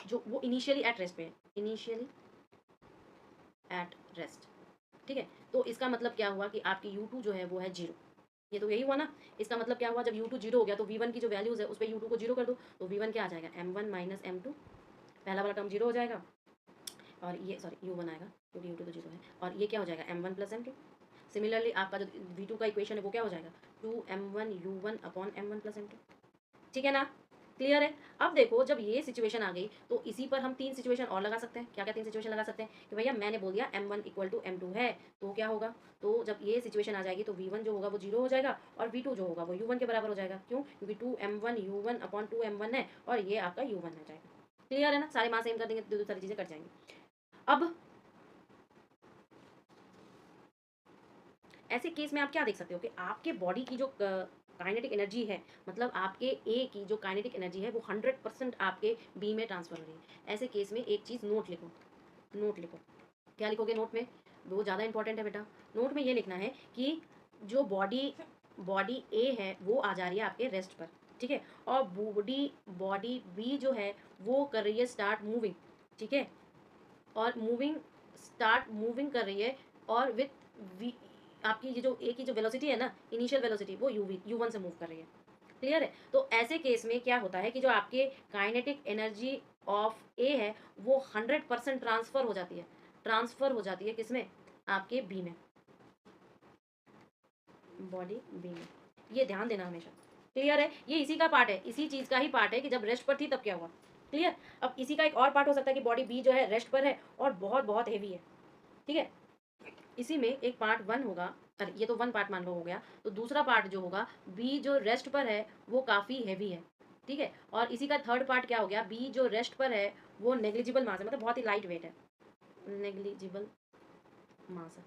जो वो initially at rest पे है, इनिशियली एट रेस्ट, ठीक है। तो इसका मतलब क्या हुआ कि आपकी U2 जो है वो है 0। ये तो यही हुआ ना। इसका मतलब क्या हुआ, जब U2 0 हो गया तो V1 की जो वैल्यूज है उस पर U2 को 0 कर दो, तो V1 क्या आ जाएगा, M1 माइनस M2, पहला वाला टर्म 0 हो जाएगा, और ये सॉरी U1 आएगा क्योंकि U2 तो 0 है, और ये क्या हो जाएगा M1 प्लस M2। सिमिलरली आपका जो V2 का इक्वेशन है वो क्या हो जाएगा, 2M1U1 upon M1 plus M2, ठीक है ना, क्लियर है। अब देखो जब ये सिचुएशन आ गई तो इसी पर हम 3 सिचुएशन और लगा सकते हैं। क्या क्या 3 सिचुएशन लगा सकते हैं कि भैया मैंने बोल दिया M1 इक्वल टू M2 है, तो क्या होगा, तो जब ये सिचुएशन आ जाएगी तो V1 जो होगा वो 0 हो जाएगा और V2 जो होगा वो U1 के बराबर हो जाएगा। क्यों, क्योंकि 2M1U1 अपॉन 2M1 है और ये आपका U1 हो जाएगा। क्लियर है ना, सारे मान सेम कर देंगे तो दो सारी चीज़ें कट जाएंगी। अब ऐसे केस में आप क्या देख सकते हो कि आपके बॉडी की जो काइनेटिक एनर्जी है, मतलब आपके ए की जो काइनेटिक एनर्जी है वो 100% आपके बी में ट्रांसफर हो रही है। ऐसे केस में एक चीज़ नोट लिखो, नोट लिखो। क्या लिखोगे नोट में, वो ज़्यादा इंपॉर्टेंट है बेटा। नोट में ये लिखना है कि जो बॉडी बॉडी ए है वो आ जा रही है आपके रेस्ट पर, ठीक है, और बॉडी बी जो है वो कर रही है स्टार्ट मूविंग, ठीक है, और स्टार्ट मूविंग कर रही है, और विथ आपकी ये जो ए की जो वेलोसिटी है ना, इनिशियल वेलोसिटी, वो U1 से मूव कर रही है। क्लियर है। तो ऐसे केस में क्या होता है कि जो आपके काइनेटिक एनर्जी ऑफ ए है वो 100% ट्रांसफर हो जाती है, ट्रांसफर हो जाती है किसमें, आपके बी में, बॉडी बी में। ये ध्यान देना हमेशा। क्लियर है, ये इसी का पार्ट है, इसी चीज का ही पार्ट है कि जब रेस्ट पर थी तब क्या हुआ। क्लियर। अब इसी का एक और पार्ट हो सकता है कि बॉडी बी जो है रेस्ट पर है और बहुत बहुत हेवी है, ठीक है। इसी में एक पार्ट 1 होगा, अरे ये तो 1 पार्ट मान लो हो गया, तो दूसरा पार्ट जो होगा बी जो रेस्ट पर है वो काफ़ी हैवी है, ठीक है, और इसी का थर्ड पार्ट क्या हो गया, बी जो रेस्ट पर है वो नेग्लिजिबल मास है, मतलब बहुत ही लाइट वेट है, नेग्लिजिबल मास है,